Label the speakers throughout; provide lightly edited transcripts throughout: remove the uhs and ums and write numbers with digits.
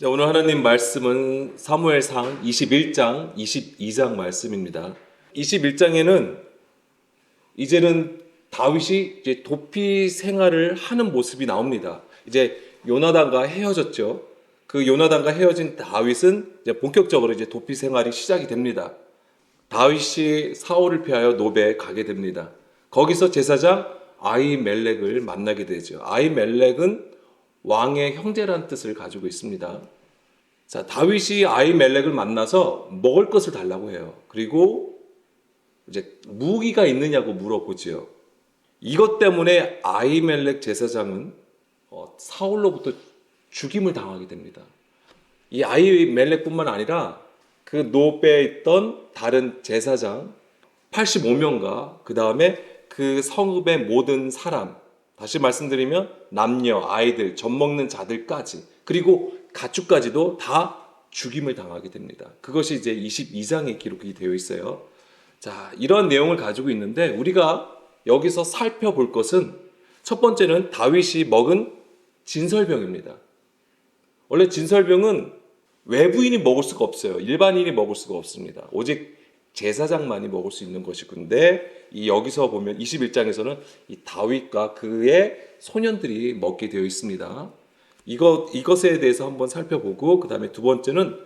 Speaker 1: 자, 오늘 하나님 말씀은 사무엘상 21장, 22장 말씀입니다. 21장에는 이제는 다윗이 이제 도피 생활을 하는 모습이 나옵니다. 이제 요나단과 헤어졌죠. 그 요나단과 헤어진 다윗은 이제 본격적으로 이제 도피 생활이 시작이 됩니다. 다윗이 사울을 피하여 노베에 가게 됩니다. 거기서 제사장 아히멜렉을 만나게 되죠. 아히멜렉은 왕의 형제라는 뜻을 가지고 있습니다. 자, 다윗이 아히멜렉을 만나서 먹을 것을 달라고 해요. 그리고 이제 무기가 있느냐고 물어보지요. 이것 때문에 아히멜렉 제사장은 사울로부터 죽임을 당하게 됩니다. 이 아히멜렉뿐만 아니라 그 노베에 있던 다른 제사장 85명과 그 다음에 그 성읍의 모든 사람, 다시 말씀드리면 남녀, 아이들, 젖 먹는 자들까지, 그리고 가축까지도 다 죽임을 당하게 됩니다. 그것이 이제 22장에 기록이 되어 있어요. 자, 이런 내용을 가지고 있는데 우리가 여기서 살펴볼 것은 첫 번째는 다윗이 먹은 진설병입니다. 원래 진설병은 외부인이 먹을 수가 없어요. 일반인이 먹을 수가 없습니다. 오직 제사장만이 먹을 수 있는 것이근데 이 여기서 보면 21장에서는 이 다윗과 그의 소년들이 먹게 되어 있습니다. 이것에 대해서 한번 살펴보고 그 다음에 두 번째는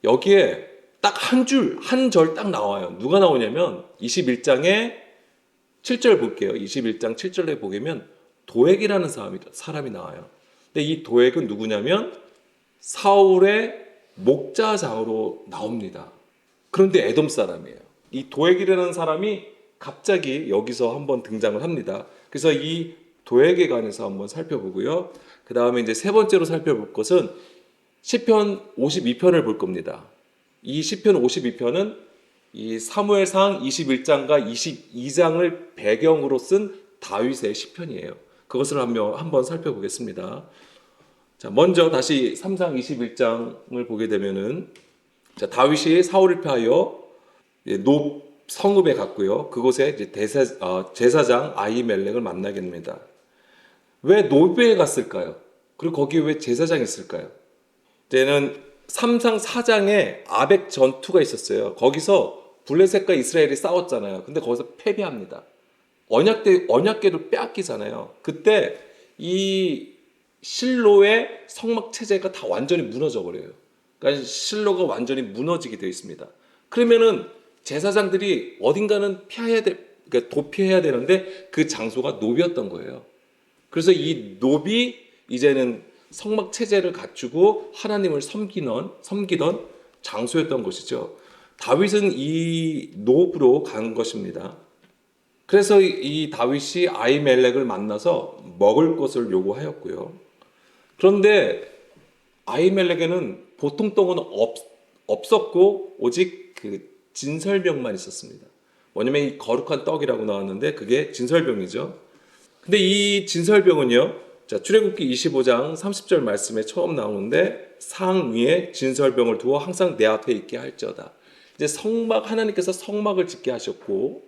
Speaker 1: 여기에 딱 한 줄, 한 절 딱 나와요. 누가 나오냐면 21장에 7절 볼게요. 21장 7절에 보면 도액이라는 사람이 나와요. 근데 이 도액은 누구냐면 사울의 목자장으로 나옵니다. 그런데 에돔 사람이에요. 이 도액이라는 사람이 갑자기 여기서 한번 등장을 합니다. 그래서 이 도액에 관해서 한번 살펴보고요. 그 다음에 이제 세 번째로 살펴볼 것은 시편 52편을 볼 겁니다. 이 시편 52편은 이 사무엘상 21장과 22장을 배경으로 쓴 다윗의 시편이에요. 그것을 한번 살펴보겠습니다. 자, 먼저 다시 3장 21장을 보게 되면은 자, 다윗이 사울을 피하여 노 성읍에 갔고요. 그곳에 이제 제사장 아히멜렉을 만나게 됩니다. 왜 노베에 갔을까요? 그리고 거기에 왜 제사장이 있을까요? 때는 3장 4장에 아벡 전투가 있었어요. 거기서 블레셋과 이스라엘이 싸웠잖아요. 근데 거기서 패배합니다. 언약궤를 빼앗기잖아요. 그때 이 실로의 성막 체제가 다 완전히 무너져 버려요. 그러니까 실로가 완전히 무너지게 되어 있습니다. 그러면은 제사장들이 어딘가는 그러니까 도피해야 되는데 그 장소가 노비였던 거예요. 그래서 이 노비 이제는 성막 체제를 갖추고 하나님을 섬기던 장소였던 것이죠. 다윗은 이 노브로 간 것입니다. 그래서 이 다윗이 아히멜렉을 만나서 먹을 것을 요구하였고요. 그런데 아히멜렉에는 보통 떡은 없었고 오직 그 진설병만 있었습니다. 뭐냐면 이 거룩한 떡이라고 나왔는데 그게 진설병이죠. 근데 이 진설병은요, 자, 출애굽기 25장 30절 말씀에 처음 나오는데 상 위에 진설병을 두어 항상 내 앞에 있게 할지어다. 이제 하나님께서 성막을 짓게 하셨고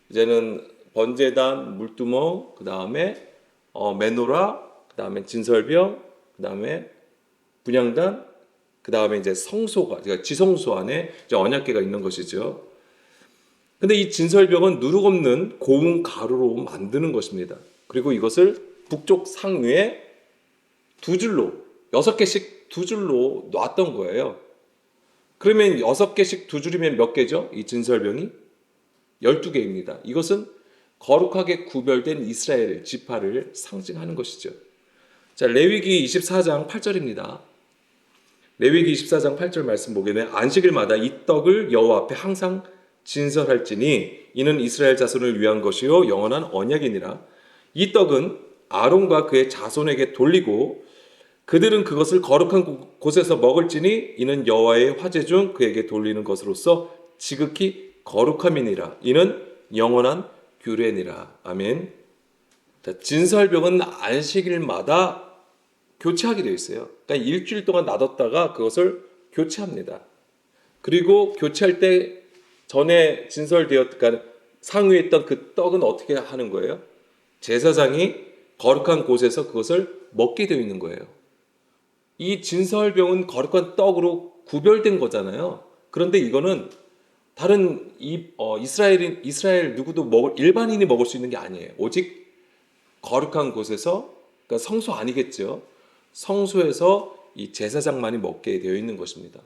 Speaker 1: 이제는 번제단, 물두멍, 그 다음에 메노라, 그 다음에 진설병, 그 다음에 분향단, 그 다음에 이제 성소가, 그러니까 지성소 안에 이제 언약궤가 있는 것이죠. 근데 이 진설병은 누룩 없는 고운 가루로 만드는 것입니다. 그리고 이것을 북쪽 상 위에 두 줄로, 6개씩 두 줄로 놨던 거예요. 그러면 6개씩 두 줄이면 몇 개죠? 이 진설병이? 12개입니다. 이것은 거룩하게 구별된 이스라엘 지파를 상징하는 것이죠. 자, 레위기 24장 8절입니다. 레위기 24장 8절 말씀 보게 되면 안식일마다 이 떡을 여호와 앞에 항상 진설할지니 이는 이스라엘 자손을 위한 것이요 영원한 언약이니라. 이 떡은 아론과 그의 자손에게 돌리고 그들은 그것을 거룩한 곳에서 먹을지니 이는 여호와의 화제 중 그에게 돌리는 것으로서 지극히 거룩함이니라. 이는 영원한 규례니라. 아멘. 자, 진설병은 안식일마다 교체하게 되어 있어요. 그러니까 일주일 동안 놔뒀다가 그것을 교체합니다. 그리고 교체할 때 전에 그러니까 상위에 있던 그 떡은 어떻게 하는 거예요? 제사장이 거룩한 곳에서 그것을 먹게 되어 있는 거예요. 이 진설병은 거룩한 떡으로 구별된 거잖아요. 그런데 이거는 다른 이스라엘 누구도 일반인이 먹을 수 있는 게 아니에요. 오직 거룩한 곳에서, 그러니까 성소 아니겠죠. 성소에서 이 제사장만이 먹게 되어 있는 것입니다.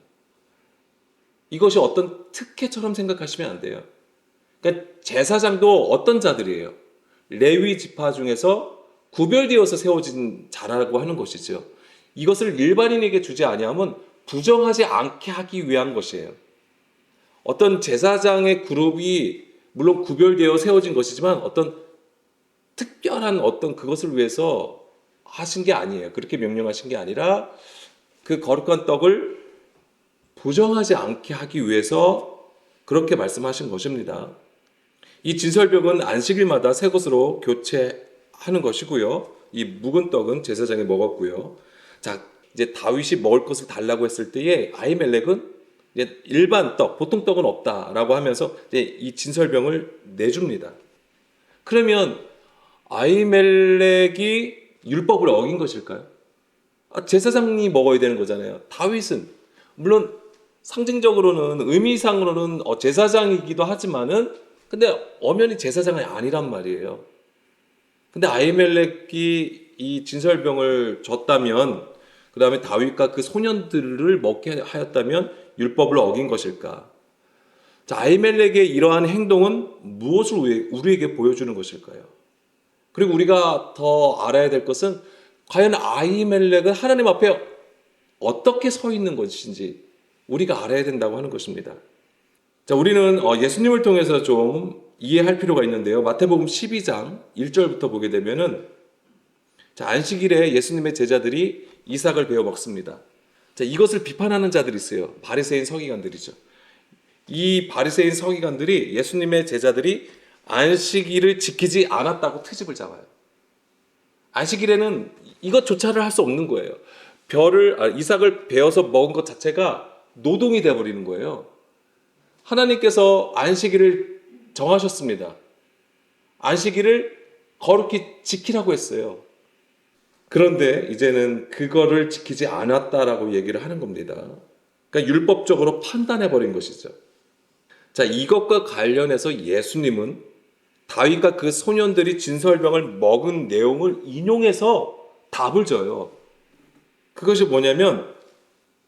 Speaker 1: 이것이 어떤 특혜처럼 생각하시면 안 돼요. 그러니까 제사장도 어떤 자들이에요? 레위 지파 중에서 구별되어서 세워진 자라고 하는 것이죠. 이것을 일반인에게 주지 아니하면 부정하지 않게 하기 위한 것이에요. 어떤 제사장의 그룹이 물론 구별되어 세워진 것이지만 어떤 특별한 어떤 그것을 위해서 하신 게 아니에요. 그렇게 명령하신 게 아니라 그 거룩한 떡을 부정하지 않게 하기 위해서 그렇게 말씀하신 것입니다. 이 진설병은 안식일마다 새 것으로 교체하는 것이고요. 이 묵은 떡은 제사장이 먹었고요. 자, 이제 다윗이 먹을 것을 달라고 했을 때에 아히멜렉은 이제 일반 떡, 보통 떡은 없다라고 하면서 이제 이 진설병을 내줍니다. 그러면 아히멜렉이 율법을 어긴 것일까요? 제사장이 먹어야 되는 거잖아요. 다윗은 물론 상징적으로는 의미상으로는 제사장이기도 하지만은 근데 엄연히 제사장이 아니란 말이에요. 근데 아히멜렉이 이 진설병을 줬다면 그 다음에 다윗과 그 소년들을 먹게 하였다면 율법을 어긴 것일까? 자, 아히멜렉의 이러한 행동은 무엇을 우리에게 보여주는 것일까요? 그리고 우리가 더 알아야 될 것은 과연 아히멜렉은 하나님 앞에 어떻게 서 있는 것인지 우리가 알아야 된다고 하는 것입니다. 자, 우리는 예수님을 통해서 좀 이해할 필요가 있는데요. 마태복음 12장 1절부터 보게 되면은 자, 안식일에 예수님의 제자들이 이삭을 베어 먹습니다. 자, 이것을 비판하는 자들이 있어요. 바리새인 서기관들이죠. 이 바리새인 서기관들이 예수님의 제자들이 안식일을 지키지 않았다고 트집을 잡아요. 안식일에는 이것조차를 할 수 없는 거예요. 이삭을 베어서 먹은 것 자체가 노동이 되어버리는 거예요. 하나님께서 안식일을 정하셨습니다. 안식일을 거룩히 지키라고 했어요. 그런데 이제는 그거를 지키지 않았다라고 얘기를 하는 겁니다. 그러니까 율법적으로 판단해버린 것이죠. 자, 이것과 관련해서 예수님은 다윗과 그 소년들이 진설병을 먹은 내용을 인용해서 답을 줘요. 그것이 뭐냐면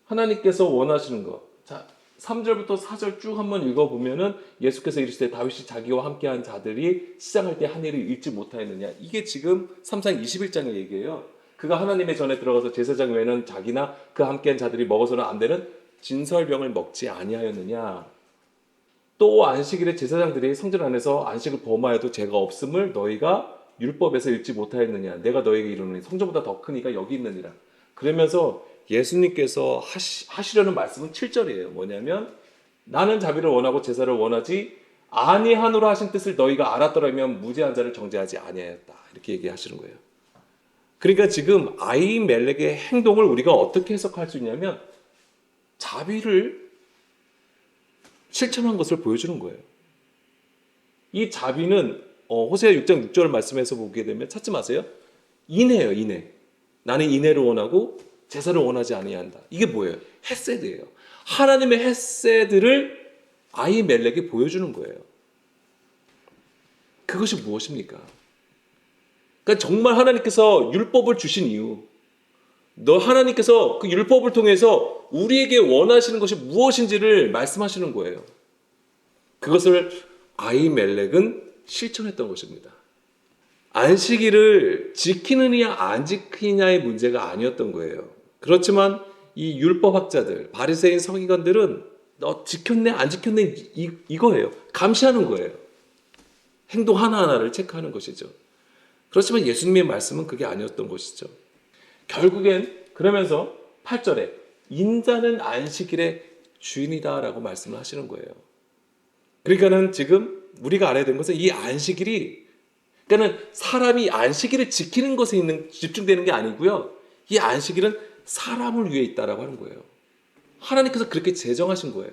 Speaker 1: 하나님께서 원하시는 것. 자, 3절부터 4절 쭉 한번 읽어보면은 예수께서 이르시되 다윗이 자기와 함께한 자들이 시장할 때 한 일을 잊지 못하였느냐. 이게 지금 3상 21장의 얘기예요. 그가 하나님의 전에 들어가서 제사장 외에는 자기나 그 함께한 자들이 먹어서는 안 되는 진설병을 먹지 아니하였느냐. 또 안식일에 제사장들이 성전 안에서 안식을 범하여도 죄가 없음을 너희가 율법에서 읽지 못하였느냐. 내가 너희에게 이르노니 성전보다 더 크니까 여기 있느니라. 그러면서 예수님께서 하시려는 말씀은 7절이에요. 뭐냐면 나는 자비를 원하고 제사를 원하지 아니하노라 하신 뜻을 너희가 알았더라면 무죄한 자를 정죄하지 아니하였다. 이렇게 얘기하시는 거예요. 그러니까 지금 아히멜렉의 행동을 우리가 어떻게 해석할 수 있냐면 자비를 실천한 것을 보여주는 거예요. 이 자비는 호세아 6장 6절 말씀에서 보게 되면 찾지 마세요. 인애예요. 인애. 나는 인애를 원하고 제사를 원하지 아니한다. 이게 뭐예요? 헤세드예요. 하나님의 헤세드를 아히멜렉이 보여주는 거예요. 그것이 무엇입니까? 그러니까 정말 하나님께서 율법을 주신 이유, 하나님께서 그 율법을 통해서 우리에게 원하시는 것이 무엇인지를 말씀하시는 거예요. 그것을 아히멜렉은 실천했던 것입니다. 안식일을 지키느냐 안 지키느냐의 문제가 아니었던 거예요. 그렇지만 이 율법학자들, 바리새인 서기관들은 너 지켰네 안 지켰네 이거예요. 감시하는 거예요. 행동 하나하나를 체크하는 것이죠. 그렇지만 예수님의 말씀은 그게 아니었던 것이죠. 결국엔 그러면서 8절에 인자는 안식일의 주인이다라고 말씀을 하시는 거예요. 그러니까는 지금 우리가 알아야 되는 것은 이 안식일이 그러니까는 사람이 안식일을 지키는 것에 집중되는 게 아니고요. 이 안식일은 사람을 위해 있다라고 하는 거예요. 하나님께서 그렇게 제정하신 거예요.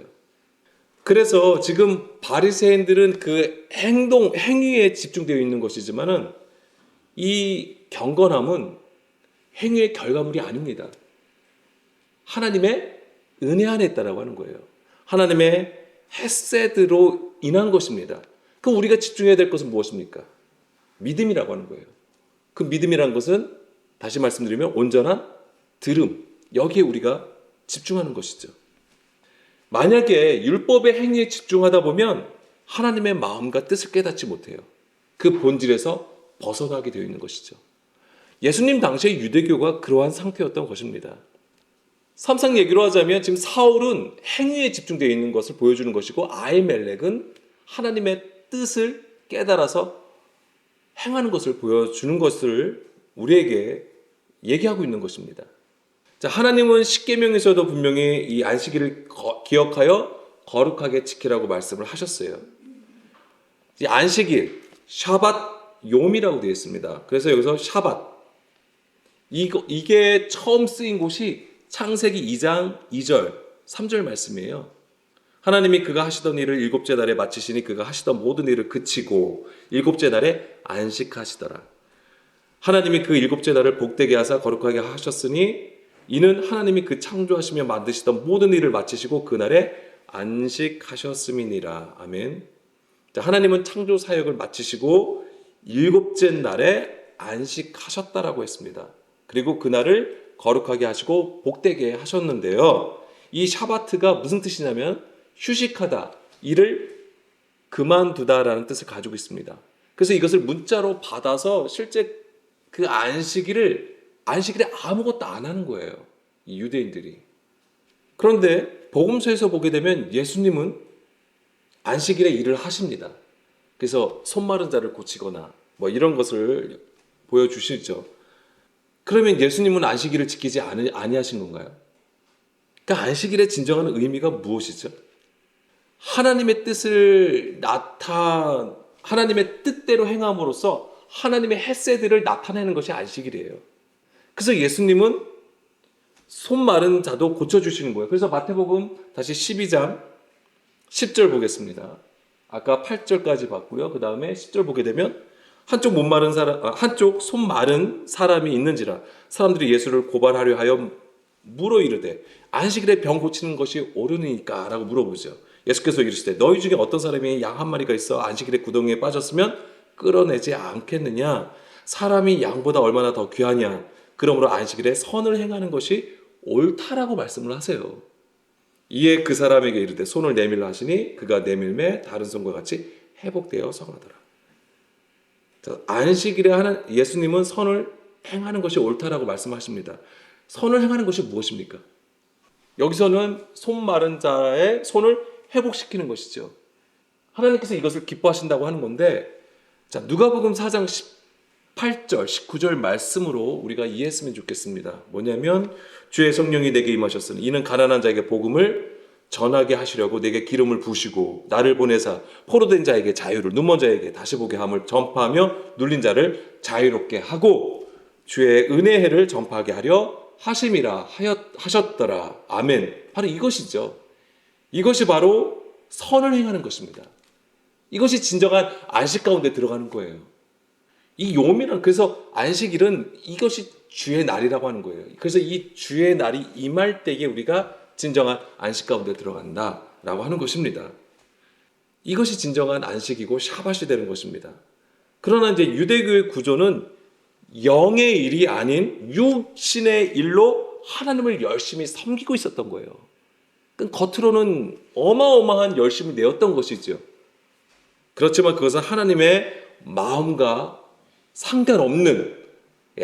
Speaker 1: 그래서 지금 바리새인들은 그 행위에 집중되어 있는 것이지만은 이 경건함은 행위의 결과물이 아닙니다. 하나님의 은혜 안에 있다라고 하는 거예요. 하나님의 헤세드로 인한 것입니다. 그럼 우리가 집중해야 될 것은 무엇입니까? 믿음이라고 하는 거예요. 그 믿음이라는 것은 다시 말씀드리면 온전한 들음, 여기에 우리가 집중하는 것이죠. 만약에 율법의 행위에 집중하다 보면 하나님의 마음과 뜻을 깨닫지 못해요. 그 본질에서 벗어나게 되어 있는 것이죠. 예수님 당시의 유대교가 그러한 상태였던 것입니다. 삼상 얘기로 하자면 지금 사울은 행위에 집중되어 있는 것을 보여주는 것이고 아히멜렉은 하나님의 뜻을 깨달아서 행하는 것을 보여주는 것을 우리에게 얘기하고 있는 것입니다. 자, 하나님은 십계명에서도 분명히 이 안식일을 기억하여 거룩하게 지키라고 말씀을 하셨어요. 이 안식일, 샤밧 욤이라고 되어 있습니다. 그래서 여기서 샤밧, 이게 처음 쓰인 곳이 창세기 2장 2절, 3절 말씀이에요. 하나님이 그가 하시던 일을 일곱째 날에 마치시니 그가 하시던 모든 일을 그치고 일곱째 날에 안식하시더라. 하나님이 그 일곱째 날을 복되게 하사 거룩하게 하셨으니 이는 하나님이 그 창조하시며 만드시던 모든 일을 마치시고 그날에 안식하셨음이니라. 아멘. 자, 하나님은 창조 사역을 마치시고 일곱째 날에 안식하셨다라고 했습니다. 그리고 그날을 거룩하게 하시고 복되게 하셨는데요. 이 샤바트가 무슨 뜻이냐면 휴식하다, 일을 그만두다라는 뜻을 가지고 있습니다. 그래서 이것을 문자로 받아서 실제 그 안식일에 아무것도 안 하는 거예요. 이 유대인들이. 그런데 복음서에서 보게 되면 예수님은 안식일에 일을 하십니다. 그래서 손 마른 자를 고치거나 뭐 이런 것을 보여주시죠. 그러면 예수님은 안식일을 지키지 아니하신 건가요? 그러니까 안식일의 진정한 의미가 무엇이죠? 하나님의 뜻대로 행함으로써 하나님의 헤세드를 나타내는 것이 안식일이에요. 그래서 예수님은 손 마른 자도 고쳐주시는 거예요. 그래서 마태복음 다시 12장 10절 보겠습니다. 아까 8절까지 봤고요. 그 다음에 10절 보게 되면 한쪽 손 마른 사람이 있는지라 사람들이 예수를 고발하려 하여 물어 이르되 안식일에 병 고치는 것이 옳으니까 라고 물어보죠. 예수께서 이르시되 너희 중에 어떤 사람이 양 한 마리가 있어 안식일에 구덩이에 빠졌으면 끌어내지 않겠느냐. 사람이 양보다 얼마나 더 귀하냐. 그러므로 안식일에 선을 행하는 것이 옳다라고 말씀을 하세요. 이에 그 사람에게 이르되 손을 내밀라 하시니 그가 내밀매 다른 손과 같이 회복되어 성하더라. 자, 안식일에 예수님은 선을 행하는 것이 옳다라고 말씀하십니다. 선을 행하는 것이 무엇입니까? 여기서는 손 마른 자의 손을 회복시키는 것이죠. 하나님께서 이것을 기뻐하신다고 하는 건데, 자, 누가복음 4장 18절, 19절 말씀으로 우리가 이해했으면 좋겠습니다. 뭐냐면 주의 성령이 내게 임하셨으니 이는 가난한 자에게 복음을 전하게 하시려고 내게 기름을 부으시고 나를 보내사 포로된 자에게 자유를, 눈먼 자에게 다시 보게 함을 전파하며 눌린 자를 자유롭게 하고 주의 은혜해를 전파하게 하려 하심이라 하셨더라. 아멘. 바로 이것이죠. 이것이 바로 선을 행하는 것입니다. 이것이 진정한 안식 가운데 들어가는 거예요. 이 욤이란, 그래서 안식일은 이것이 주의 날이라고 하는 거예요. 그래서 이 주의 날이 임할 때에 우리가 진정한 안식 가운데 들어간다라고 하는 것입니다. 이것이 진정한 안식이고 샤밧이 되는 것입니다. 그러나 이제 유대교의 구조는 영의 일이 아닌 육신의 일로 하나님을 열심히 섬기고 있었던 거예요. 겉으로는 어마어마한 열심을 내었던 것이죠. 그렇지만 그것은 하나님의 마음과 상관없는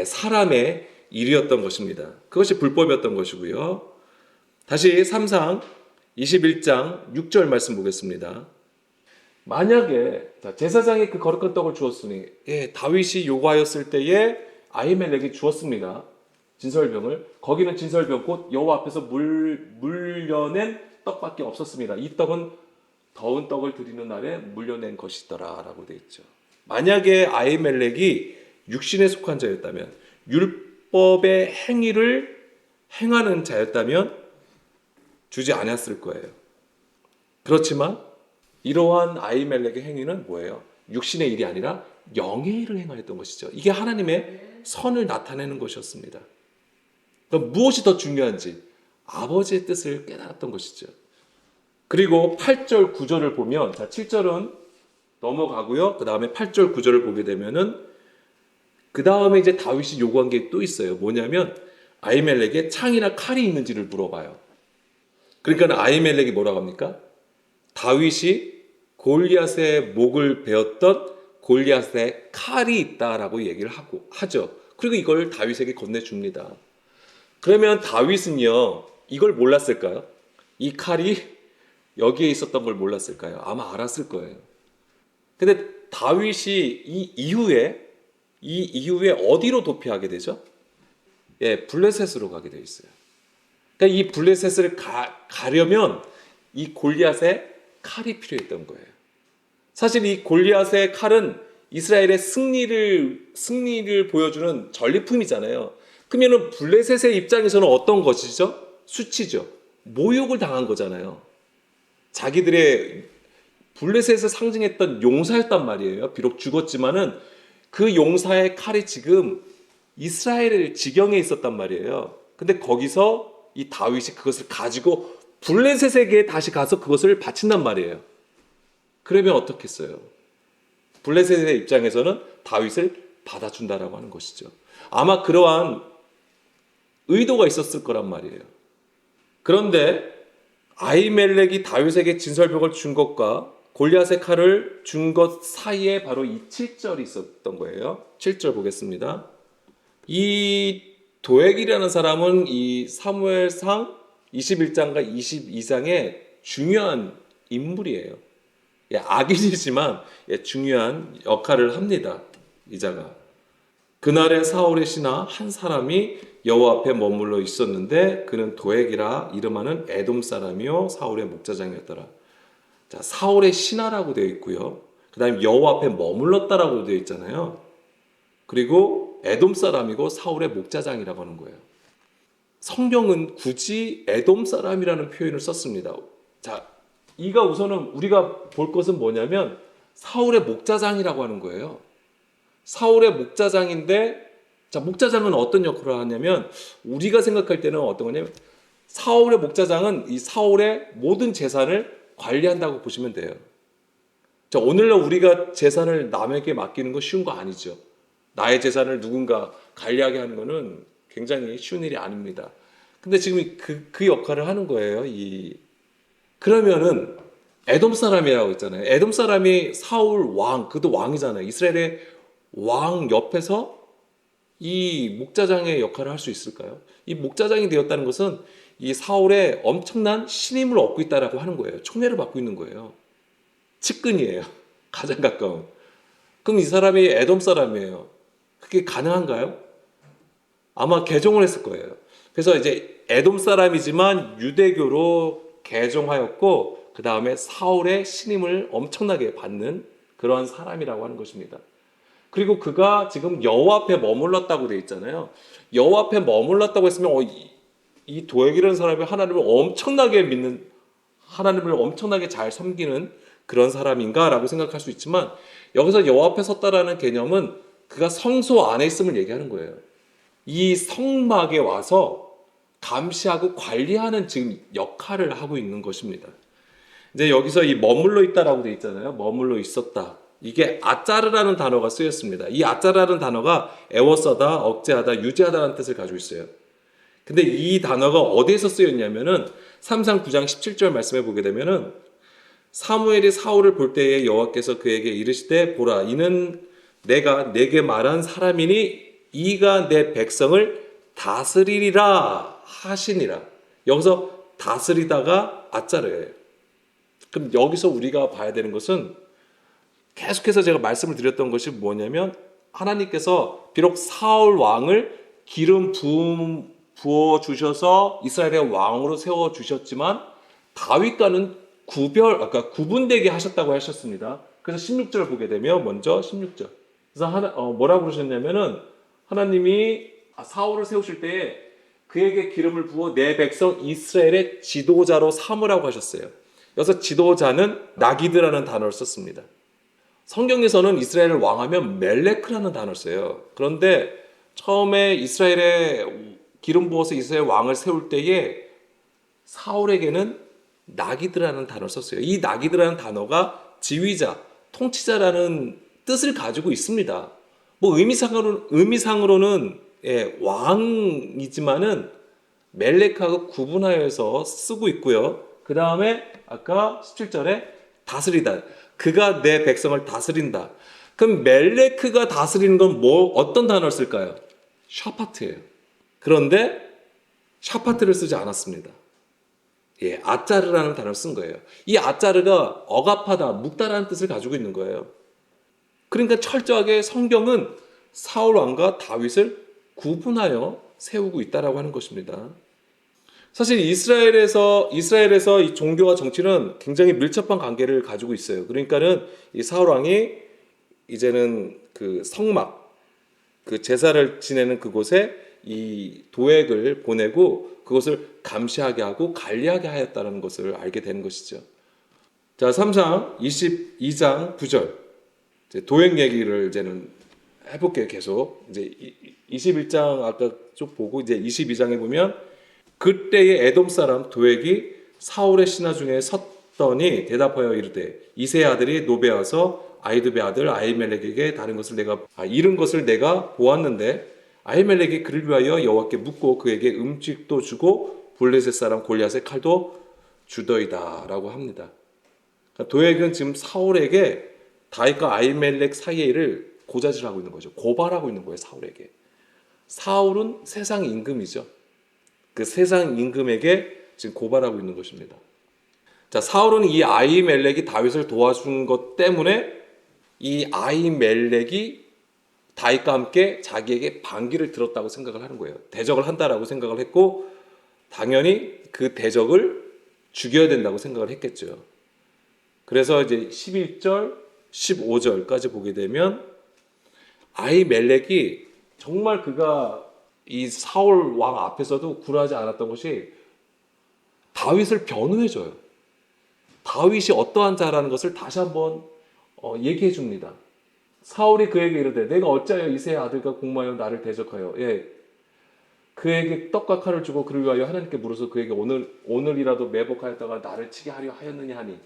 Speaker 1: 사람의 일이었던 것입니다. 그것이 불법이었던 것이고요. 다시 삼상 21장 6절 말씀 보겠습니다. 만약에 제사장이 그 거룩한 떡을 주었으니 다윗이 요구하였을 때에 아히멜렉이 주었습니다. 진설병을. 거기는 진설병 곧 여호와 앞에서 물려낸 떡밖에 없었습니다. 이 떡은 더운 떡을 드리는 날에 물려낸 것이더라 라고 되어 있죠. 만약에 아히멜렉이 육신에 속한 자였다면, 율법의 행위를 행하는 자였다면 주지 않았을 거예요. 그렇지만 이러한 아히멜렉의 행위는 뭐예요? 육신의 일이 아니라 영의 일을 행하였던 것이죠. 이게 하나님의 선을 나타내는 것이었습니다. 그럼 무엇이 더 중요한지, 아버지의 뜻을 깨달았던 것이죠. 그리고 8절 9절을 보면, 자 7절은 넘어가고요. 그 다음에 8절 9절을 보게 되면은 그 다음에 이제 다윗이 요구한 게 또 있어요. 뭐냐면 아히멜렉에 창이나 칼이 있는지를 물어봐요. 그러니까 아히멜렉이 뭐라고 합니까? 다윗이 골리앗의 목을 베었던 골리앗의 칼이 있다라고 얘기를 하죠. 그리고 이걸 다윗에게 건네줍니다. 그러면 다윗은요, 이걸 몰랐을까요? 이 칼이 여기에 있었던 걸 몰랐을까요? 아마 알았을 거예요. 근데 다윗이 이 이후에 어디로 도피하게 되죠? 예, 블레셋으로 가게 되어 있어요. 그러니까 이 블레셋을 가려면 이 골리앗의 칼이 필요했던 거예요. 사실 이 골리앗의 칼은 이스라엘의 승리를 보여주는 전리품이잖아요. 그러면 블레셋의 입장에서는 어떤 것이죠? 수치죠. 모욕을 당한 거잖아요. 자기들의 블레셋을 상징했던 용사였단 말이에요. 비록 죽었지만은 그 용사의 칼이 지금 이스라엘의 지경에 있었단 말이에요. 근데 거기서 이 다윗이 그것을 가지고 블레셋에게 다시 가서 그것을 바친단 말이에요. 그러면 어떻겠어요? 블레셋의 입장에서는 다윗을 받아준다라고 하는 것이죠. 아마 그러한 의도가 있었을 거란 말이에요. 그런데 아히멜렉이 다윗에게 진설벽을 준 것과 골리앗의 칼을 준 것 사이에 바로 이 7절이 있었던 거예요. 7절 보겠습니다. 이 도액이라는 사람은 이 사무엘상 21장과 22장의 중요한 인물이에요. 예, 악인이지만 중요한 역할을 합니다. 이자가. 그날에 사울의 신하 한 사람이 여호와 앞에 머물러 있었는데 그는 도액이라 이름하는 에돔 사람이요 사울의 목자장이었더라. 자, 사울의 신하라고 되어 있고요. 그 다음에 여호와 앞에 머물렀다라고 되어 있잖아요. 그리고 에돔 사람이고 사울의 목자장이라고 하는 거예요. 성경은 굳이 에돔 사람이라는 표현을 썼습니다. 자, 이가 우선은 우리가 볼 것은 뭐냐면 사울의 목자장이라고 하는 거예요. 사울의 목자장인데, 자, 목자장은 어떤 역할을 하냐면 우리가 생각할 때는 어떤 거냐면 사울의 목자장은 이 사울의 모든 재산을 관리한다고 보시면 돼요. 자, 오늘날 우리가 재산을 남에게 맡기는 거 쉬운 거 아니죠. 나의 재산을 누군가 관리하게 하는 거는 굉장히 쉬운 일이 아닙니다. 근데 지금 그 역할을 하는 거예요. 그러면은 에돔 사람이라고 있잖아요. 에돔 사람이 사울 왕, 그도 왕이잖아요. 이스라엘의 왕 옆에서 이 목자장의 역할을 할 수 있을까요? 이 목자장이 되었다는 것은 이 사울의 엄청난 신임을 얻고 있다라고 하는 거예요. 총애를 받고 있는 거예요. 측근이에요. 가장 가까운. 그럼 이 사람이 에돔 사람이에요. 그게 가능한가요? 아마 개종을 했을 거예요. 그래서 이제 에돔 사람이지만 유대교로 개종하였고 그 다음에 사울의 신임을 엄청나게 받는 그러한 사람이라고 하는 것입니다. 그리고 그가 지금 여호와 앞에 머물렀다고 되어 있잖아요. 여호와 앞에 머물렀다고 했으면 이 도액이라는 사람이 하나님을 엄청나게 믿는, 하나님을 엄청나게 잘 섬기는 그런 사람인가라고 생각할 수 있지만 여기서 여호와 앞에 섰다라는 개념은 그가 성소 안에 있음을 얘기하는 거예요. 이 성막에 와서 감시하고 관리하는 지금 역할을 하고 있는 것입니다. 이제 여기서 이 머물러 있다라고 되어 있잖아요. 머물러 있었다. 이게 아짜르라는 단어가 쓰였습니다. 이 아짜르라는 단어가 애워싸다, 억제하다, 유지하다라는 뜻을 가지고 있어요. 근데 이 단어가 어디에서 쓰였냐면은 3상 9장 17절 말씀해 보게 되면은 사무엘이 사울을 볼 때에 여호와께서 그에게 이르시되 보라 이는 내가 내게 말한 사람이니 이가 내 백성을 다스리리라 하시니라. 여기서 다스리다가 아짜르예요. 그럼 여기서 우리가 봐야 되는 것은 계속해서 제가 말씀을 드렸던 것이 뭐냐면 하나님께서 비록 사울 왕을 기름 부어 주셔서 이스라엘의 왕으로 세워 주셨지만 다윗과는 구분되게 하셨다고 하셨습니다. 그래서 16절을 보게 되면 먼저 16절. 그래서 뭐라고 그러셨냐면은 하나님이 사울을 세우실 때에 그에게 기름을 부어 내 백성 이스라엘의 지도자로 삼으라고 하셨어요. 여기서 지도자는 나기드라는 단어를 썼습니다. 성경에서는 이스라엘을 왕하면 멜레크라는 단어를 써요. 그런데 처음에 이스라엘에 기름 부어서 이스라엘 왕을 세울 때에 사울에게는 나기드라는 단어를 썼어요. 이 나기드라는 단어가 지휘자, 통치자라는 뜻을 가지고 있습니다. 뭐 의미상으로는 예, 왕이지만은 멜렉하고 구분하여서 쓰고 있고요. 그 다음에 아까 17절에 다스리다. 그가 내 백성을 다스린다. 그럼 멜레크가 다스리는 건 어떤 단어를 쓸까요? 샤파트예요. 그런데 샤파트를 쓰지 않았습니다. 예, 아짜르라는 단어를 쓴 거예요. 이 아짜르가 억압하다, 묵다라는 뜻을 가지고 있는 거예요. 그러니까 철저하게 성경은 사울 왕과 다윗을 구분하여 세우고 있다라고 하는 것입니다. 사실 이스라엘에서 이 종교와 정치는 굉장히 밀접한 관계를 가지고 있어요. 그러니까는 이 사울 왕이 이제는 그 성막, 그 제사를 지내는 그곳에 이 도액을 보내고 그것을 감시하게 하고 관리하게 하였다는 것을 알게 되는 것이죠. 자, 3장 22장 9절. 도액 얘기를 이제는 해볼게요. 계속. 이제 21장 아까 쭉 보고 이제 22장에 보면 그때의 에돔 사람 도액이 사울의 신하 중에 섰더니 대답하여 이르되 이새의 아들이 노베 와서 아히두베 아들 아히멜렉에게 다른 것을 잃은 것을 내가 보았는데 아히멜렉이 그를 위하여 여호와께 묻고 그에게 음식도 주고 블레셋 사람 골리앗의 칼도 주더이다라고 합니다. 그러니까 도액은 지금 사울에게 다윗과 아히멜렉 사이의 일을 고자질하고 있는 거죠. 고발하고 있는 거예요. 사울에게. 사울은 세상 임금이죠. 그 세상 임금에게 지금 고발하고 있는 것입니다. 자, 사울은 이 아히멜렉이 다윗을 도와준 것 때문에 이 아히멜렉이 다윗과 함께 자기에게 반기를 들었다고 생각을 하는 거예요. 대적을 한다라고 생각을 했고 당연히 그 대적을 죽여야 된다고 생각을 했겠죠. 그래서 이제 11절, 15절까지 보게 되면 아히멜렉이 정말 그가 이 사울 왕 앞에서도 굴하지 않았던 것이 다윗을 변호해줘요. 다윗이 어떠한 자라는 것을 다시 한번 얘기해 줍니다. 사울이 그에게 이르되 내가 어찌하여 이새의 아들과 공모하여 나를 대적하여 그에게 떡과 칼을 주고 그를 위하여 하나님께 물어서 그에게 오늘이라도 매복하였다가 나를 치게 하려 하였느냐 하니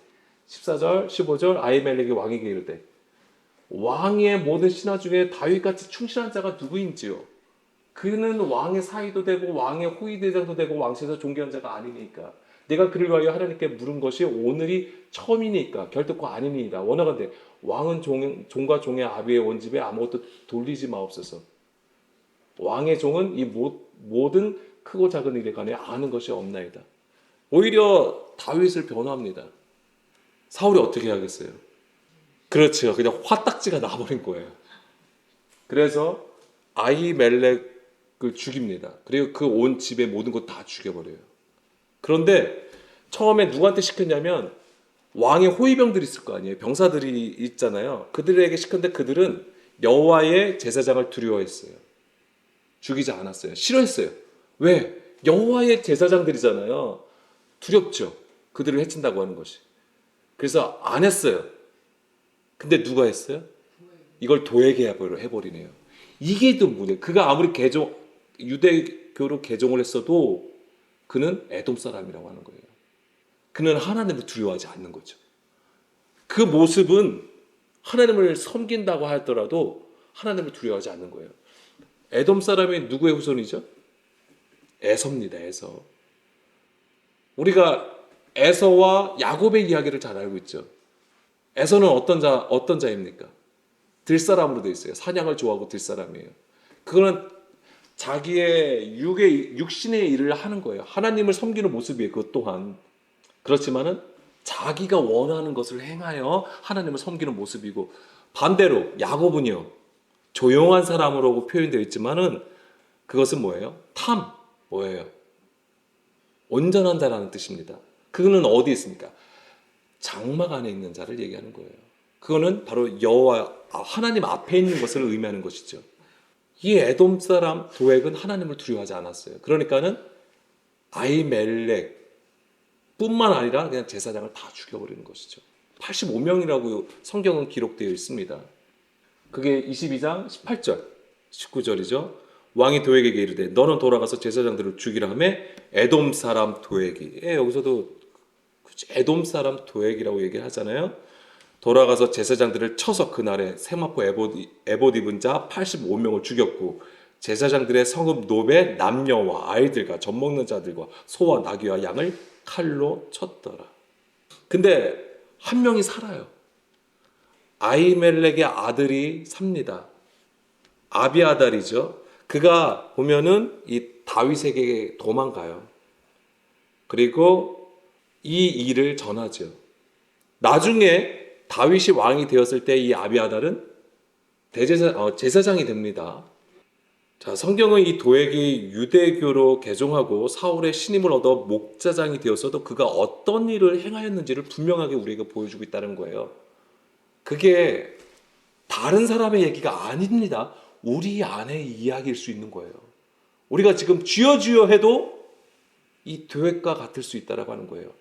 Speaker 1: 14절 15절 아히멜렉이 왕에게 이르되 왕의 모든 신하 중에 다윗같이 충실한 자가 누구인지요? 그는 왕의 사위도 되고 왕의 호위대장도 되고 왕실에서 존귀한 자가 아니니까 내가 그를 위하여 하나님께 물은 것이 오늘이 처음이니까 결단코 아니니이다. 원하건대 왕은 종과 종의 아비의 원집에 아무것도 돌리지 마옵소서. 왕의 종은 이 모든 크고 작은 일에 관해 아는 것이 없나이다. 오히려 다윗을 변호합니다. 사울이 어떻게 하겠어요? 그렇죠. 그냥 화딱지가 나버린 거예요. 그래서 아히멜렉을 죽입니다. 그리고 그 온 집의 모든 것 다 죽여버려요. 그런데 처음에 누구한테 시켰냐면 왕의 호위병들이 있을 거 아니에요. 병사들이 있잖아요. 그들에게 시켰는데 그들은 여호와의 제사장을 두려워했어요. 죽이지 않았어요. 싫어했어요. 왜? 여호와의 제사장들이잖아요. 두렵죠. 그들을 해친다고 하는 것이. 그래서 안 했어요. 근데 누가 했어요? 이걸 도에게 해버리네요. 이게 또 문제예요. 그가 아무리 유대교로 개종을 했어도 그는 에돔 사람이라고 하는 거예요. 그는 하나님을 두려워하지 않는 거죠. 그 모습은 하나님을 섬긴다고 하더라도 하나님을 두려워하지 않는 거예요. 에돔 사람이 누구의 후손이죠? 에서입니다. 에서. 우리가 에서와 야곱의 이야기를 잘 알고 있죠. 에서는 어떤 자입니까? 들사람으로 되어 있어요. 사냥을 좋아하고 들사람이에요. 그거는 자기의 육신의 일을 하는 거예요. 하나님을 섬기는 모습이에요. 그것 또한. 그렇지만은 자기가 원하는 것을 행하여 하나님을 섬기는 모습이고 반대로 야곱은요. 조용한 사람으로 표현되어 있지만은 그것은 뭐예요? 뭐예요? 온전한 자라는 뜻입니다. 그거는 어디에 있습니까? 장막 안에 있는 자를 얘기하는 거예요. 그거는 바로 여호와 하나님 앞에 있는 것을 의미하는 것이죠. 이 에돔 사람 도액은 하나님을 두려워하지 않았어요. 그러니까는 아히멜렉 뿐만 아니라 그냥 제사장을 다 죽여버리는 것이죠. 85명이라고 성경은 기록되어 있습니다. 그게 22장 18절, 19절이죠. 왕이 도액에게 이르되 너는 돌아가서 제사장들을 죽이라 하며 에돔 사람 도액이 여기서도 굳이 에돔 사람 도액이라고 얘기를 하잖아요. 돌아가서 제사장들을 쳐서 그날에 세마포 에봇 입은 자 85명을 죽였고 제사장들의 성읍 노베 남녀와 아이들과 젖 먹는 자들과 소와 나귀와 양을 칼로 쳤더라. 근데 한 명이 살아요. 아히멜렉의 아들이 삽니다. 아비아달이죠. 그가 보면은 이 다윗에게 도망가요. 그리고 이 일을 전하죠. 나중에 다윗이 왕이 되었을 때 이 아비아달은 제사장이 됩니다. 자, 성경은 이 도액이 유대교로 개종하고 사울의 신임을 얻어 목자장이 되었어도 그가 어떤 일을 행하였는지를 분명하게 우리에게 보여주고 있다는 거예요. 그게 다른 사람의 얘기가 아닙니다. 우리 안의 이야기일 수 있는 거예요. 우리가 지금 주여 주여 해도 이 도액과 같을 수 있다라고 하는 거예요.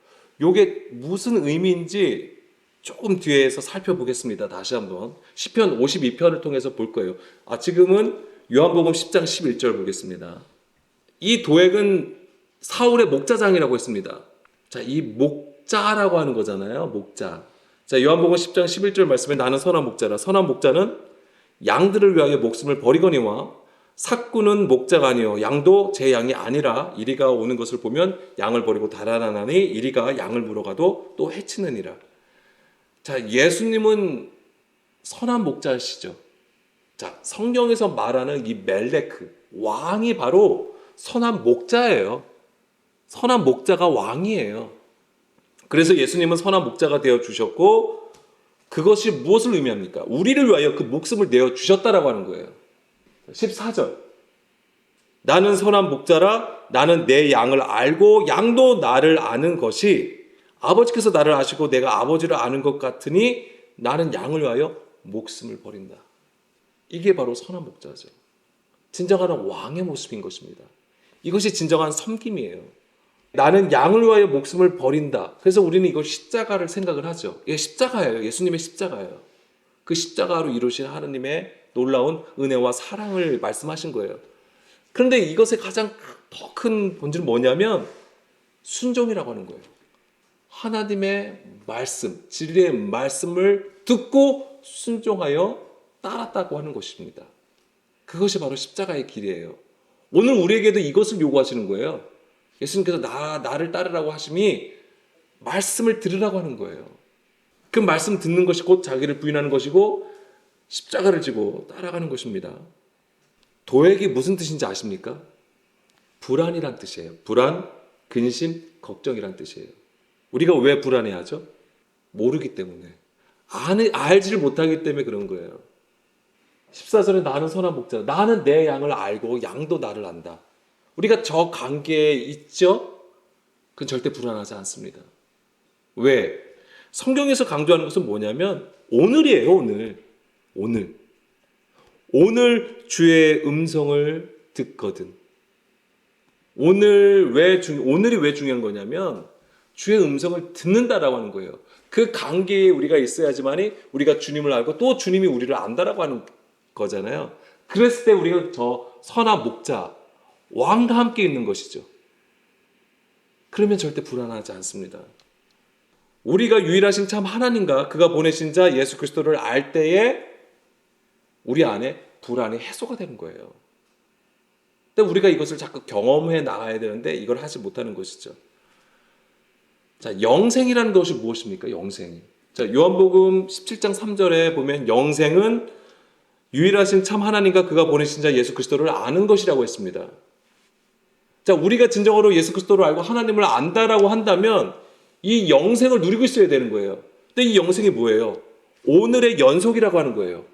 Speaker 1: 이게 무슨 의미인지 조금 뒤에서 살펴보겠습니다. 다시 한번 시편 52편을 통해서 볼 거예요. 지금은 요한복음 10장 11절 보겠습니다. 이 도액은 사울의 목자장이라고 했습니다. 자, 이 목자라고 하는 거잖아요. 목자. 자, 요한복음 10장 11절 말씀에 나는 선한 목자라. 선한 목자는 양들을 위하여 목숨을 버리거니와 삭구는 목자가 아니요 양도 제 양이 아니라 이리가 오는 것을 보면 양을 버리고 달아나니 이리가 양을 물어가도 또 해치느니라. 자, 예수님은 선한 목자시죠. 자, 성경에서 말하는 이 멜레크 왕이 바로 선한 목자예요. 선한 목자가 왕이에요. 그래서 예수님은 선한 목자가 되어 주셨고 그것이 무엇을 의미합니까? 우리를 위하여 그 목숨을 내어 주셨다라고 하는 거예요. 14절. 나는 선한 목자라 나는 내 양을 알고 양도 나를 아는 것이 아버지께서 나를 아시고 내가 아버지를 아는 것 같으니 나는 양을 위하여 목숨을 버린다. 이게 바로 선한 목자죠. 진정한 왕의 모습인 것입니다. 이것이 진정한 섬김이에요. 나는 양을 위하여 목숨을 버린다. 그래서 우리는 이걸 십자가를 생각을 하죠. 이게 십자가예요. 예수님의 십자가예요. 그 십자가로 이루신 하나님의 놀라운 은혜와 사랑을 말씀하신 거예요. 그런데 이것의 가장 더 큰 본질은 뭐냐면 순종이라고 하는 거예요. 하나님의 말씀, 진리의 말씀을 듣고 순종하여 따랐다고 하는 것입니다. 그것이 바로 십자가의 길이에요. 오늘 우리에게도 이것을 요구하시는 거예요. 예수님께서 나를 따르라고 하심이 말씀을 들으라고 하는 거예요. 그 말씀 듣는 것이 곧 자기를 부인하는 것이고 십자가를 지고 따라가는 것입니다. 도액이 무슨 뜻인지 아십니까? 불안이란 뜻이에요. 불안, 근심, 걱정이란 뜻이에요. 우리가 왜 불안해하죠? 모르기 때문에. 알지를 못하기 때문에 그런 거예요. 14절에 나는 선한 목자. 나는 내 양을 알고 양도 나를 안다. 우리가 저 관계에 있죠? 그건 절대 불안하지 않습니다. 왜? 성경에서 강조하는 것은 뭐냐면 오늘이에요. 오늘 주의 음성을 듣거든. 오늘이 왜 중요한 거냐면 주의 음성을 듣는다라고 하는 거예요. 그 관계에 우리가 있어야지만이 우리가 주님을 알고 또 주님이 우리를 안다라고 하는 거잖아요. 그랬을 때 우리가 저 선한 목자, 왕과 함께 있는 것이죠. 그러면 절대 불안하지 않습니다. 우리가 유일하신 참 하나님과 그가 보내신 자 예수 그리스도를 알 때에 우리 안에 불안이 해소가 되는 거예요. 근데 우리가 이것을 자꾸 경험해 나가야 되는데 이걸 하지 못하는 것이죠. 자, 영생이라는 것이 무엇입니까? 영생이. 자, 요한복음 17장 3절에 보면 영생은 유일하신 참 하나님과 그가 보내신 자 예수 그리스도를 아는 것이라고 했습니다. 자, 우리가 진정으로 예수 그리스도를 알고 하나님을 안다라고 한다면 이 영생을 누리고 있어야 되는 거예요. 근데 이 영생이 뭐예요? 오늘의 연속이라고 하는 거예요.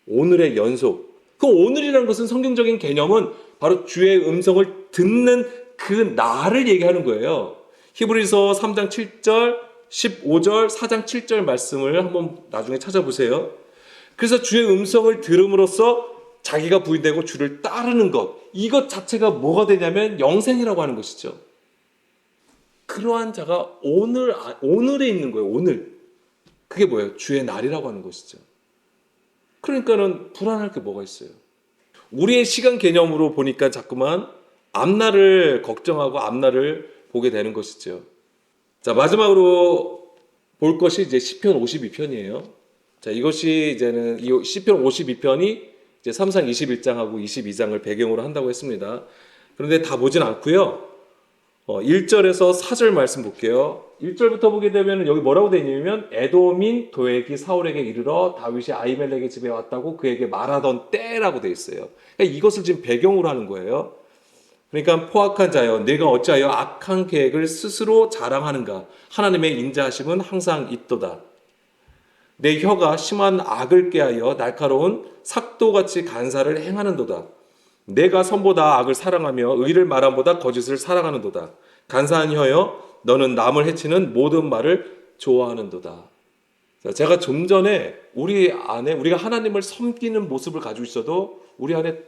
Speaker 1: 오늘의 연속. 그 오늘이라는 것은 성경적인 개념은 바로 주의 음성을 듣는 그 날을 얘기하는 거예요. 히브리서 3장 7절, 15절, 4장 7절 말씀을 한번 나중에 찾아보세요. 그래서 주의 음성을 들음으로써 자기가 부인되고 주를 따르는 것, 이것 자체가 뭐가 되냐면 영생이라고 하는 것이죠. 그러한 자가 오늘에 있는 거예요. 오늘. 그게 뭐예요? 주의 날이라고 하는 것이죠. 그러니까는 불안할 게 뭐가 있어요? 우리의 시간 개념으로 보니까 자꾸만 앞날을 걱정하고 앞날을 보게 되는 것이죠. 자, 마지막으로 볼 것이 이제 시편 52편이에요. 자, 이것이 이제는 이 시편 52편이 이제 3상 21장하고 22장을 배경으로 한다고 했습니다. 그런데 다 보진 않고요. 1절에서 4절 말씀 볼게요. 1절부터 보게 되면 여기 뭐라고 되어 있냐면 에돔인 도액이 사울에게 이르러 다윗이 아히멜렉의 집에 왔다고 그에게 말하던 때라고 되어 있어요. 그러니까 이것을 지금 배경으로 하는 거예요. 그러니까 포악한 자여 네가 어찌하여 악한 계획을 스스로 자랑하는가. 하나님의 인자하심은 항상 있도다. 내 혀가 심한 악을 꾀하여 날카로운 삭도같이 간사를 행하는도다. 내가 선보다 악을 사랑하며 의를 말함보다 거짓을 사랑하는도다. 간사한 혀여 너는 남을 해치는 모든 말을 좋아하는도다. 제가 좀 전에 우리 안에 우리가 하나님을 섬기는 모습을 가지고 있어도 우리 안에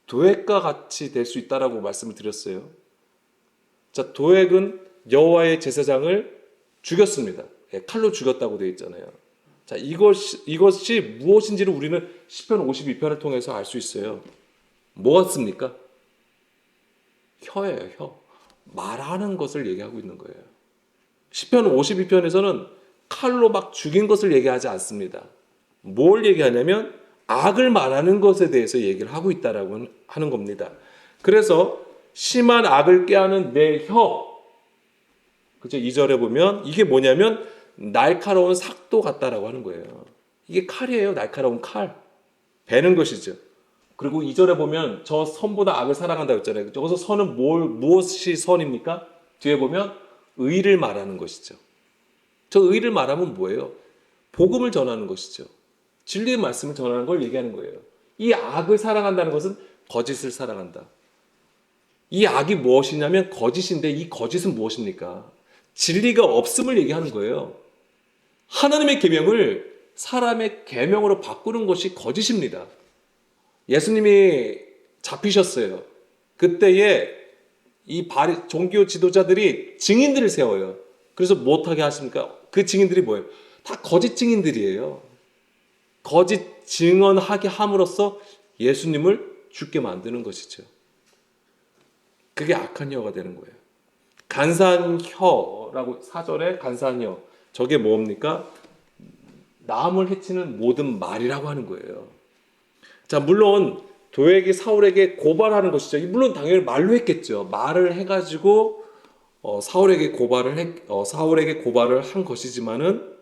Speaker 1: 도액과 같이 될 수 있다라고 말씀을 드렸어요. 자, 도액은 여호와의 제사장을 죽였습니다. 칼로 죽였다고 되어 있잖아요. 자, 이것이 무엇인지를 우리는 시편 52편을 통해서 알 수 있어요. 뭐 같습니까? 혀예요, 혀. 말하는 것을 얘기하고 있는 거예요. 시편 52편에서는 칼로 막 죽인 것을 얘기하지 않습니다. 뭘 얘기하냐면 악을 말하는 것에 대해서 얘기를 하고 있다라고 하는 겁니다. 그래서 심한 악을 꾀하는 내 혀, 그죠? 2절에 보면 이게 뭐냐면 날카로운 삭도 같다라고 하는 거예요. 이게 칼이에요. 날카로운 칼. 베는 것이죠. 그리고 2절에 보면 저 선보다 악을 사랑한다고 했잖아요. 저기서 선은 무엇이 선입니까? 뒤에 보면 의를 말하는 것이죠. 저 의를 말하면 뭐예요? 복음을 전하는 것이죠. 진리의 말씀을 전하는 걸 얘기하는 거예요. 이 악을 사랑한다는 것은 거짓을 사랑한다. 이 악이 무엇이냐면 거짓인데 이 거짓은 무엇입니까? 진리가 없음을 얘기하는 거예요. 하나님의 계명을 사람의 계명으로 바꾸는 것이 거짓입니다. 예수님이 잡히셨어요. 그때에 이 종교 지도자들이 증인들을 세워요. 그래서 못하게 하십니까? 그 증인들이 뭐예요? 다 거짓 증인들이에요. 거짓 증언하게 함으로써 예수님을 죽게 만드는 것이죠. 그게 악한 혀가 되는 거예요. 간사한 혀라고 4절에 간사한 혀. 저게 뭡니까? 남을 해치는 모든 말이라고 하는 거예요. 자, 물론 도액이 사울에게 고발하는 것이죠. 물론 당연히 말로 했겠죠. 말을 해가지고 사울에게 고발을 한 것이지만은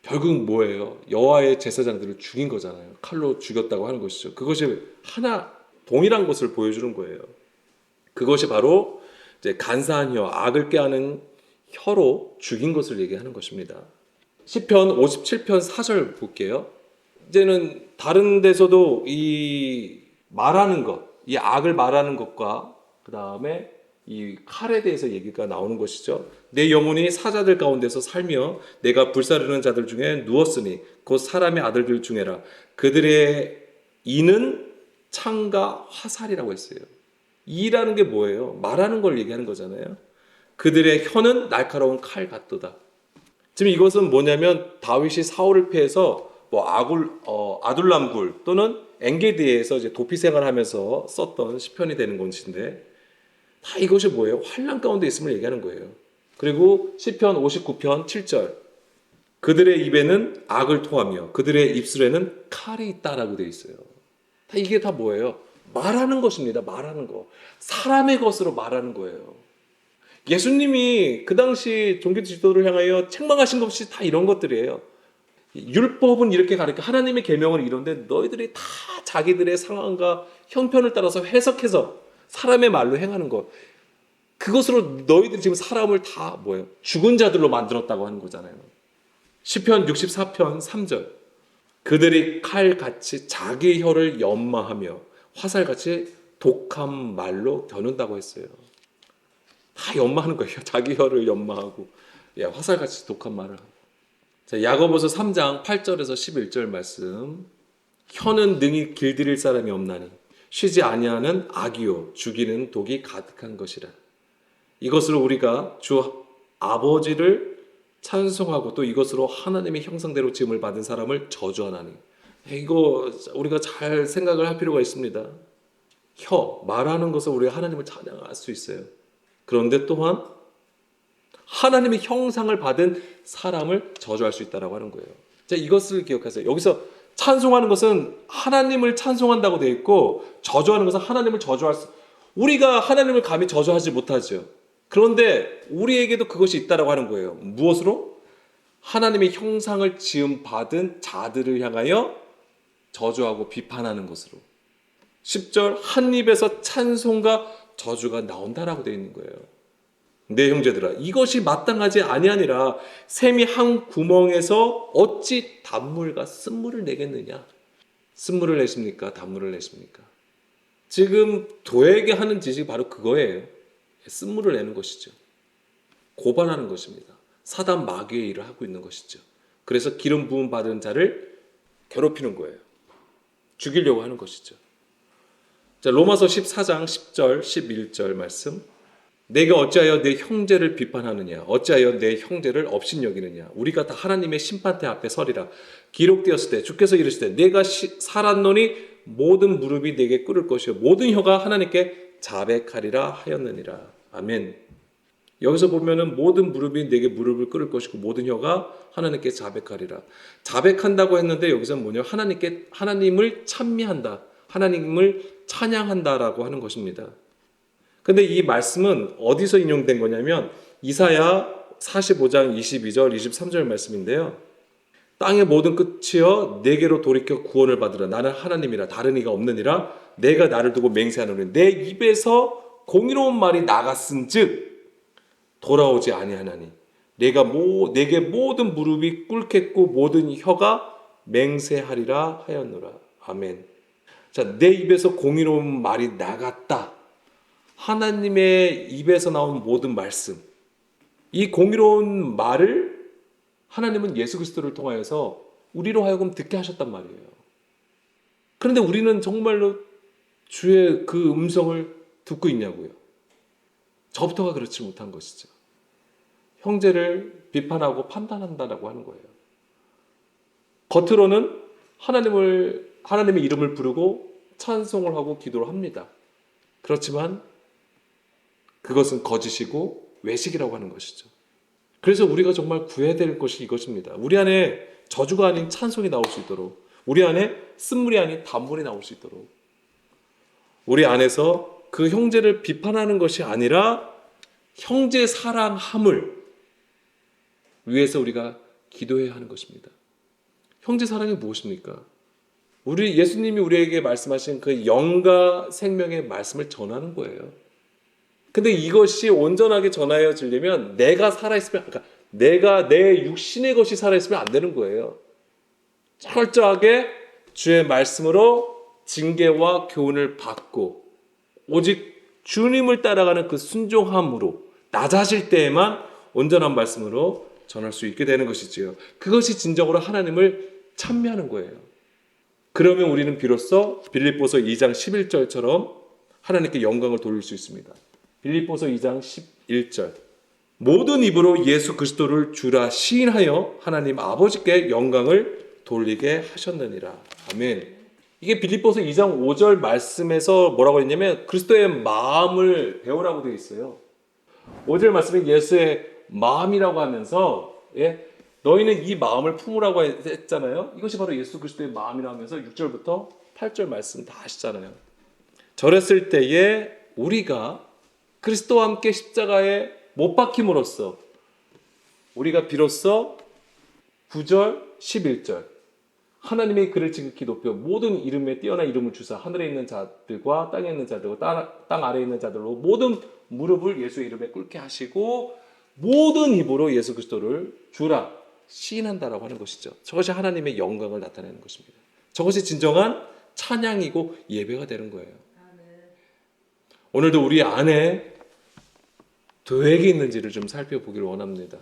Speaker 1: 결국 뭐예요? 여호와의 제사장들을 죽인 거잖아요. 칼로 죽였다고 하는 것이죠. 그것이 하나 동일한 것을 보여주는 거예요. 그것이 바로 이제 간사한 혀, 악을 꾀하는 혀로 죽인 것을 얘기하는 것입니다. 시편 57편 4절 볼게요. 이제는 다른 데서도 이 말하는 것, 이 악을 말하는 것과 그 다음에 이 칼에 대해서 얘기가 나오는 것이죠. 내 영혼이 사자들 가운데서 살며 내가 불사르는 자들 중에 누웠으니 곧 사람의 아들들 중에라. 그들의 이는 창과 화살이라고 했어요. 이라는 게 뭐예요? 말하는 걸 얘기하는 거잖아요. 그들의 혀는 날카로운 칼 같도다. 지금 이것은 뭐냐면 다윗이 사울을 패해서 아둘람굴 또는 엔게디에서 이제 도피 생활하면서 썼던 시편이 되는 것인데 다 이것이 뭐예요? 환난 가운데 있음을 얘기하는 거예요. 그리고 시편 59편 7절 그들의 입에는 악을 토하며 그들의 입술에는 칼이 있다라고 되어 있어요. 이게 다 뭐예요? 말하는 것입니다. 말하는 거. 사람의 것으로 말하는 거예요. 예수님이 그 당시 종교 지도를 향하여 책망하신 것이 다 이런 것들이에요. 율법은 이렇게 가르쳐 하나님의 계명은 이런데 너희들이 다 자기들의 상황과 형편을 따라서 해석해서 사람의 말로 행하는 것. 그것으로 너희들이 지금 사람을 다 뭐예요? 죽은 자들로 만들었다고 하는 거잖아요. 시편 64편 3절 그들이 칼같이 자기 혀를 연마하며 화살같이 독한 말로 겨눈다고 했어요. 다 연마하는 거예요. 자기 혀를 연마하고 화살같이 독한 말을 하고. 자, 야고보서 3장 8절에서 11절 말씀. 혀는 능히 길들일 사람이 없나니 쉬지 아니하는 악이요 죽이는 독이 가득한 것이라. 이것으로 우리가 주 아버지를 찬송하고 또 이것으로 하나님의 형상대로 지음을 받은 사람을 저주하나니. 이거 우리가 잘 생각을 할 필요가 있습니다. 말하는 것을 우리가 하나님을 찬양할 수 있어요. 그런데 또한 하나님의 형상을 받은 사람을 저주할 수 있다고 하는 거예요. 자, 이것을 기억하세요. 여기서 찬송하는 것은 하나님을 찬송한다고 되어 있고, 저주하는 것은 하나님을 저주할 수, 우리가 하나님을 감히 저주하지 못하죠. 그런데 우리에게도 그것이 있다고 하는 거예요. 무엇으로? 하나님의 형상을 지음 받은 자들을 향하여 저주하고 비판하는 것으로. 10절, 한 입에서 찬송과 저주가 나온다라고 되어 있는 거예요. 내 형제들아, 이것이 마땅하지 아니하니라. 샘이 한 구멍에서 어찌 단물과 쓴물을 내겠느냐? 쓴물을 내십니까? 단물을 내십니까? 지금 도에게 하는 짓이 바로 그거예요. 쓴물을 내는 것이죠. 고발하는 것입니다. 사단 마귀의 일을 하고 있는 것이죠. 그래서 기름 부음 받은 자를 괴롭히는 거예요. 죽이려고 하는 것이죠. 자, 로마서 14장 10절 11절 말씀. 내가 어찌하여 내 형제를 비판하느냐? 어찌하여 내 형제를 업신여기느냐? 우리가 다 하나님의 심판대 앞에 서리라. 기록되었을 때 주께서 이르시되 내가 살았노니 모든 무릎이 내게 꿇을 것이요 모든 혀가 하나님께 자백하리라 하였느니라. 아멘. 여기서 보면은 모든 무릎이 내게 무릎을 꿇을 것이고 모든 혀가 하나님께 자백하리라. 자백한다고 했는데 여기서는 뭐냐? 하나님을 찬미한다. 하나님을 찬양한다라고 하는 것입니다. 근데 이 말씀은 어디서 인용된 거냐면 이사야 45장 22절 23절 말씀인데요. 땅의 모든 끝이여 내게로 돌이켜 구원을 받으라. 나는 하나님이라 다른 이가 없느니라. 내가 나를 두고 맹세하노니 내 입에서 공의로운 말이 나갔은즉 돌아오지 아니하나니 내게 모든 무릎이 꿇겠고 모든 혀가 맹세하리라 하였노라. 아멘. 자, 내 입에서 공의로운 말이 나갔다. 하나님의 입에서 나온 모든 말씀, 이 공의로운 말을 하나님은 예수 그리스도를 통하여서 우리로 하여금 듣게 하셨단 말이에요. 그런데 우리는 정말로 주의 그 음성을 듣고 있냐고요. 저부터가 그렇지 못한 것이죠. 형제를 비판하고 판단한다라고 하는 거예요. 겉으로는 하나님의 이름을 부르고 찬송을 하고 기도를 합니다. 그렇지만 그것은 거짓이고 외식이라고 하는 것이죠. 그래서 우리가 정말 구해야 될 것이 이것입니다. 우리 안에 저주가 아닌 찬송이 나올 수 있도록, 우리 안에 쓴물이 아닌 단물이 나올 수 있도록, 우리 안에서 그 형제를 비판하는 것이 아니라 형제 사랑함을 위해서 우리가 기도해야 하는 것입니다. 형제 사랑이 무엇입니까? 예수님이 우리에게 말씀하신 그 영과 생명의 말씀을 전하는 거예요. 근데 이것이 온전하게 전하여지려면 내가 살아있으면, 그러니까 내가 내 육신의 것이 살아있으면 안 되는 거예요. 철저하게 주의 말씀으로 징계와 교훈을 받고 오직 주님을 따라가는 그 순종함으로 낮아질 때에만 온전한 말씀으로 전할 수 있게 되는 것이지요. 그것이 진정으로 하나님을 찬미하는 거예요. 그러면 우리는 비로소 빌립보서 2장 11절처럼 하나님께 영광을 돌릴 수 있습니다. 빌립보서 2장 11절. 모든 입으로 예수 그리스도를 주라 시인하여 하나님 아버지께 영광을 돌리게 하셨느니라. 아멘. 이게 빌립보서 2장 5절 말씀에서 뭐라고 했냐면 그리스도의 마음을 배우라고 되어 있어요. 5절 말씀에 예수의 마음이라고 하면서 너희는 이 마음을 품으라고 했잖아요. 이것이 바로 예수 그리스도의 마음이라고 하면서 6절부터 8절 말씀 다 아시잖아요. 저랬을 때에 우리가 그리스도와 함께 십자가에 못 박힘으로써 우리가 비로소 9절, 11절 하나님의 그를 지극히 높여 모든 이름에 뛰어난 이름을 주사 하늘에 있는 자들과 땅에 있는 자들과 땅 아래에 있는 자들로 모든 무릎을 예수의 이름에 꿇게 하시고 모든 입으로 예수 그리스도를 주라 시인한다라고 하는 것이죠. 저것이 하나님의 영광을 나타내는 것입니다. 저것이 진정한 찬양이고 예배가 되는 거예요. 오늘도 우리 안에 도액이 있는지를 좀 살펴보기를 원합니다.